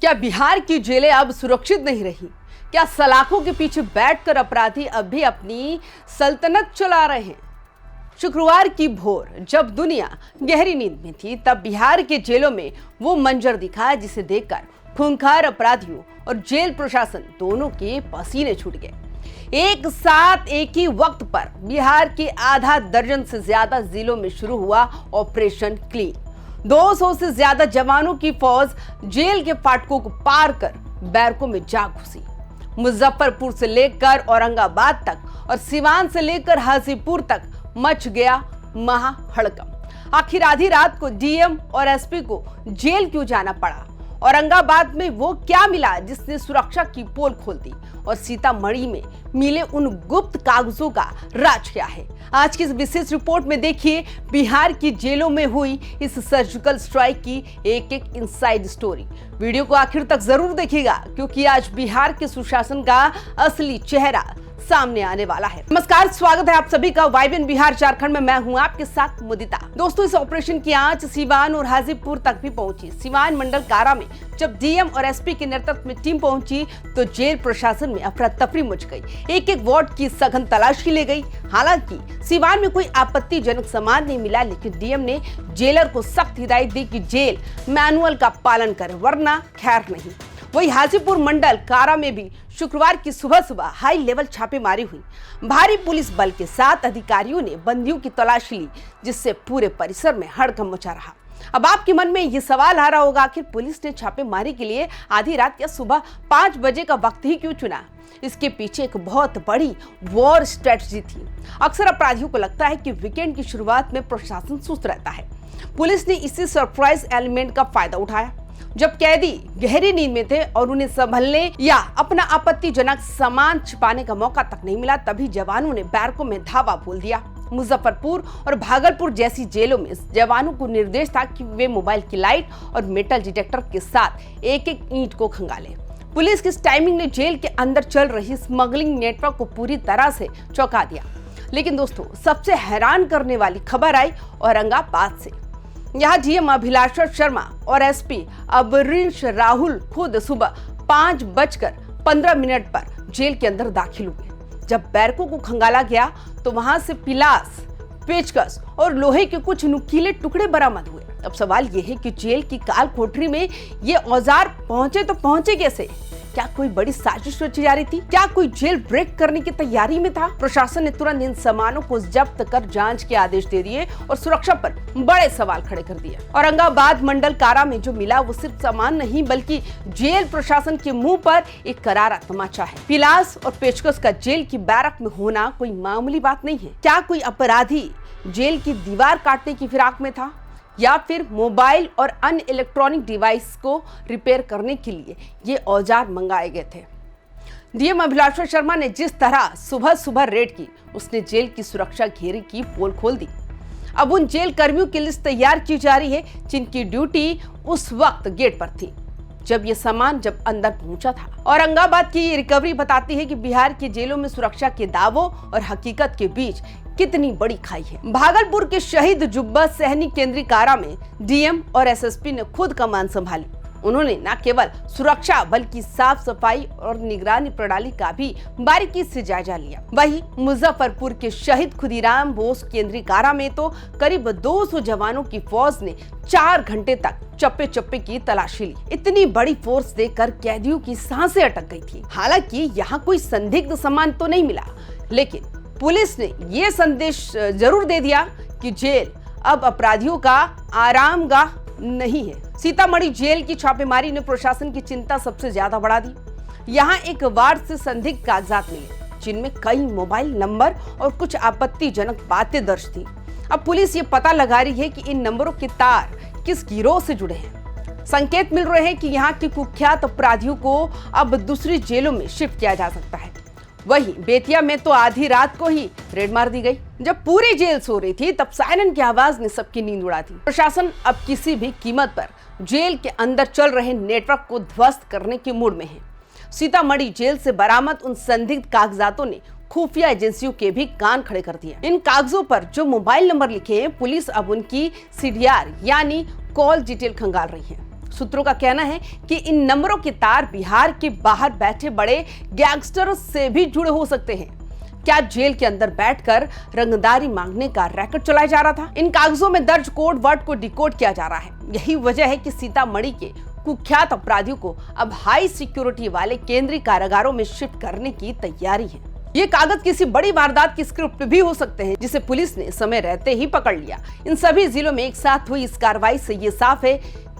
क्या बिहार की जेलें अब सुरक्षित नहीं रही? क्या सलाखों के पीछे बैठकर अपराधी अब भी अपनी सल्तनत चला रहे हैं? शुक्रवार की भोर जब दुनिया गहरी नींद में थी, तब बिहार के जेलों में वो मंजर दिखा जिसे देखकर खूंखार अपराधियों और जेल प्रशासन दोनों के पसीने छूट गए। एक साथ एक ही वक्त पर बिहार के आधा दर्जन से ज्यादा जिलों में शुरू हुआ ऑपरेशन क्लीन। 200 से ज्यादा जवानों की फौज जेल के फाटकों को पार कर बैरकों में जा घुसी। मुजफ्फरपुर से लेकर औरंगाबाद तक और सिवान से लेकर हाजीपुर तक मच गया महाहड़कंप। आखिर आधी रात को डीएम और एसपी को जेल क्यों जाना पड़ा? औरंगाबाद में वो क्या मिला जिसने सुरक्षा की पोल खोल दी? और सीतामढ़ी में मिले उन गुप्त कागजों का राज क्या है? आज की इस विशेष रिपोर्ट में देखिए बिहार की जेलों में हुई इस सर्जिकल स्ट्राइक की एक एक इनसाइड स्टोरी। वीडियो को आखिर तक जरूर देखिएगा क्योंकि आज बिहार के सुशासन का असली चेहरा सामने आने वाला है। नमस्कार, स्वागत है आप सभी का वाइब्रेंट बिहार झारखंड में। मैं हूं आपके साथ मुदिता। दोस्तों, इस ऑपरेशन की आंच सिवान और हाजीपुर तक भी पहुंची। सिवान मंडल कारा में जब डीएम और एसपी के नेतृत्व में टीम पहुंची तो जेल प्रशासन में अफरा तफरी मच गई। एक एक वार्ड की सघन तलाशी ली गई। हालांकि सिवान में कोई आपत्तिजनक सामान नहीं मिला, लेकिन डीएम ने जेलर को सख्त हिदायत दी कि जेल मैनुअल का पालन करे वरना खैर नहीं। वही हाजीपुर मंडल कारा में भी शुक्रवार की सुबह सुबह हाई लेवल छापेमारी हुई। भारी पुलिस बल के साथ अधिकारियों ने बंदियों की तलाशी ली, जिससे पूरे परिसर में हड़कंप मचा रहा। अब आपके मन में ये सवाल आ रहा होगा, आखिर पुलिस ने छापेमारी के लिए आधी रात या सुबह 5 बजे का वक्त ही क्यों चुना? इसके पीछे एक बहुत बड़ी वॉर स्ट्रेटजी थी। अक्सर अपराधियों को लगता है कि वीकेंड की शुरुआत में प्रशासन सुस्त रहता है। पुलिस ने इसी सरप्राइज एलिमेंट का फायदा उठाया। जब कैदी गहरी नींद में थे और उन्हें संभलने या अपना आपत्तिजनक सामान छिपाने का मौका तक नहीं मिला, तभी जवानों ने बैरकों में धावा बोल दिया। मुजफ्फरपुर और भागलपुर जैसी जेलों में जवानों को निर्देश था कि वे मोबाइल की लाइट और मेटल डिटेक्टर के साथ एक एक ईंट को खंगालें। पुलिस की इस टाइमिंग ने जेल के अंदर चल रही स्मगलिंग नेटवर्क को पूरी तरह से चौंका दिया। लेकिन दोस्तों, सबसे हैरान करने वाली खबर आई औरंगाबाद से। यहाँ डीएम अभिलाषा शर्मा और एसपी अबरीश राहुल खुद सुबह 5:15 पर जेल के अंदर दाखिल हुए। जब बैरकों को खंगाला गया तो वहां से पिलास, पेचकस और लोहे के कुछ नुकीले टुकड़े बरामद हुए। अब सवाल यह है कि जेल की काल कोठरी में ये औजार पहुंचे तो पहुंचे कैसे? क्या कोई बड़ी साजिश रची जा रही थी? क्या कोई जेल ब्रेक करने की तैयारी में था? प्रशासन ने तुरंत इन सामानों को जब्त कर जांच के आदेश दे दिए और सुरक्षा पर बड़े सवाल खड़े कर दिए। औरंगाबाद मंडल कारा में जो मिला वो सिर्फ सामान नहीं बल्कि जेल प्रशासन के मुंह पर एक करारा तमाचा है। पिलास और पेचकस का जेल की बैरक में होना कोई मामूली बात नहीं है। क्या कोई अपराधी जेल की दीवार काटने की फिराक में था या फिर मोबाइल और अन्य इलेक्ट्रॉनिक डिवाइस को रिपेयर करने के लिए ये औजार मंगाए गए थे? डीएम अभिलाषा शर्मा ने जिस तरह सुबह सुबह रेड की, उसने जेल की सुरक्षा घेरे की पोल खोल दी। अब उन जेल कर्मियों की लिस्ट तैयार की जा रही है जिनकी ड्यूटी उस वक्त गेट पर थी जब ये सामान अंदर पहुंचा था। औरंगाबाद की ये रिकवरी बताती है कि बिहार के जेलों में सुरक्षा के दावों और हकीकत के बीच कितनी बड़ी खाई है। भागलपुर के शहीद जुब्बा सैनिक केंद्रीय कारा में डीएम और एसएसपी ने खुद कमान संभाली। उन्होंने न केवल सुरक्षा बल्कि साफ सफाई और निगरानी प्रणाली का भी बारीकी से जायजा लिया। वहीं मुजफ्फरपुर के शहीद खुदीराम बोस केंद्रीय कारा में तो करीब 200 जवानों की फौज ने 4 घंटे तक चप्पे चप्पे की तलाशी ली। इतनी बड़ी फोर्स देखकर कैदियों की सांसें अटक गई थी। हालांकि यहाँ कोई संदिग्ध सामान तो नहीं मिला, लेकिन पुलिस ने ये संदेश जरूर दे दिया कि जेल अब अपराधियों का आरामगाह नहीं है। सीतामढ़ी जेल की छापेमारी ने प्रशासन की चिंता सबसे ज्यादा बढ़ा दी। यहाँ एक वार्ड से संदिग्ध कागजात मिले जिनमें कई मोबाइल नंबर और कुछ आपत्तिजनक बातें दर्ज थी। अब पुलिस ये पता लगा रही है कि इन नंबरों के तार किस गिरोह से जुड़े हैं। संकेत मिल रहे हैं कि यहाँ के कुख्यात अपराधियों को अब दूसरी जेलों में शिफ्ट किया जा सकता है। वहीं बेतिया में तो आधी रात को ही रेड मार दी गई। जब पूरी जेल सो रही थी तब सायरन की आवाज ने सबकी नींद उड़ा दी। प्रशासन अब किसी भी कीमत पर जेल के अंदर चल रहे नेटवर्क को ध्वस्त करने के मूड में है। सीतामढ़ी जेल से बरामद उन संदिग्ध कागजातों ने खुफिया एजेंसियों के भी कान खड़े कर दिए। इन कागजों पर जो मोबाइल नंबर लिखे हैं, पुलिस अब उनकी सीडीआर यानी कॉल डिटेल खंगाल रही है। सूत्रों का कहना है कि इन नंबरों के तार बिहार के बाहर बैठे बड़े गैंगस्टरों से भी जुड़े हो सकते हैं। क्या जेल के अंदर बैठकर रंगदारी मांगने का रैकेट चलाया जा रहा था? इन कागजों में दर्ज कोड वर्ड को डिकोड किया जा रहा है। यही वजह है कि सीतामढ़ी के कुख्यात अपराधियों को अब हाई सिक्योरिटी वाले केंद्रीय कारागारों में शिफ्ट करने की तैयारी है। ये कागज किसी बड़ी वारदात की स्क्रिप्ट भी हो सकते हैं, जिसे पुलिस ने समय रहते ही पकड़ लिया। इन सभी जिलों में एक साथ हुई इस कार्रवाई से ये साफ है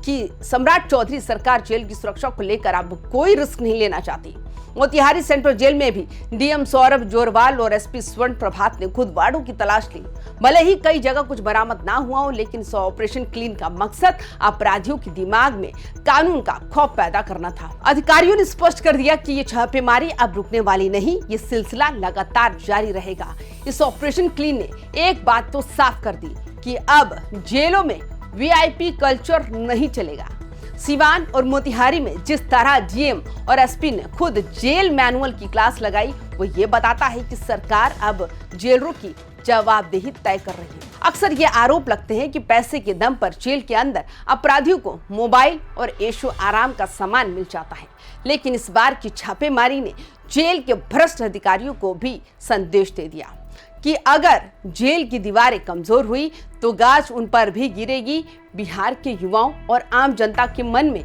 कि सम्राट चौधरी सरकार जेल की सुरक्षा को लेकर अब कोई रिस्क नहीं लेना चाहती। मोतिहारी सेंट्रल जेल में भी डीएम सौरभ जोरवाल और एसपी स्वर्ण प्रभात ने खुद वार्डों की तलाश ली। भले ही कई जगह कुछ बरामद ना हुआ हो, लेकिन इस ऑपरेशन क्लीन का मकसद अपराधियों के दिमाग में कानून का खौफ पैदा करना था। अधिकारियों ने स्पष्ट कर दिया कि ये छापेमारी अब रुकने वाली नहीं, ये सिलसिला लगातार जारी रहेगा। इस ऑपरेशन क्लीन ने एक बात तो साफ कर दी कि अब जेलों में वीआईपी कल्चर नहीं चलेगा। सिवान और मोतिहारी में जिस तरह जीएम और एसपी ने खुद जेल मैनुअल की क्लास लगाई, वो ये बताता है कि सरकार अब जेलरों की जवाबदेही तय कर रही है। अक्सर ये आरोप लगते हैं कि पैसे के दम पर जेल के अंदर अपराधियों को मोबाइल और ऐशो आराम का सामान मिल जाता है, लेकिन इस बार की छापेमारी ने जेल के भ्रष्ट अधिकारियों को भी संदेश दे दिया कि अगर जेल की दीवारें कमजोर हुई तो गाज उन पर भी गिरेगी। बिहार के युवाओं और आम जनता के मन में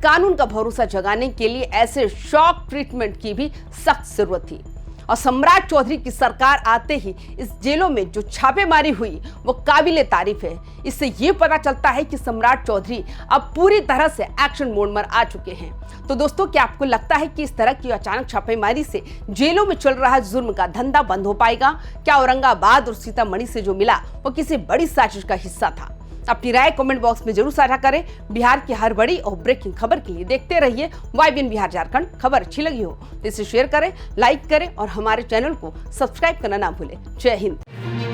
कानून का भरोसा जगाने के लिए ऐसे शॉक ट्रीटमेंट की भी सख्त जरूरत थी। और सम्राट चौधरी की सरकार आते ही इस जेलों में जो छापेमारी हुई वो काबिले तारीफ है। इससे ये पता चलता है कि सम्राट चौधरी अब पूरी तरह से एक्शन मोड में आ चुके हैं। तो दोस्तों, क्या आपको लगता है कि इस तरह की अचानक छापेमारी से जेलों में चल रहा जुर्म का धंधा बंद हो पाएगा? क्या औरंगाबाद और सीतामढ़ी से जो मिला वो किसी बड़ी साजिश का हिस्सा था? अपनी राय कमेंट बॉक्स में जरूर साझा करें। बिहार की हर बड़ी और ब्रेकिंग खबर के लिए देखते रहिए YBN बिहार झारखंड। खबर अच्छी लगी हो तो इसे शेयर करें, लाइक करें और हमारे चैनल को सब्सक्राइब करना ना भूलें। जय हिंद।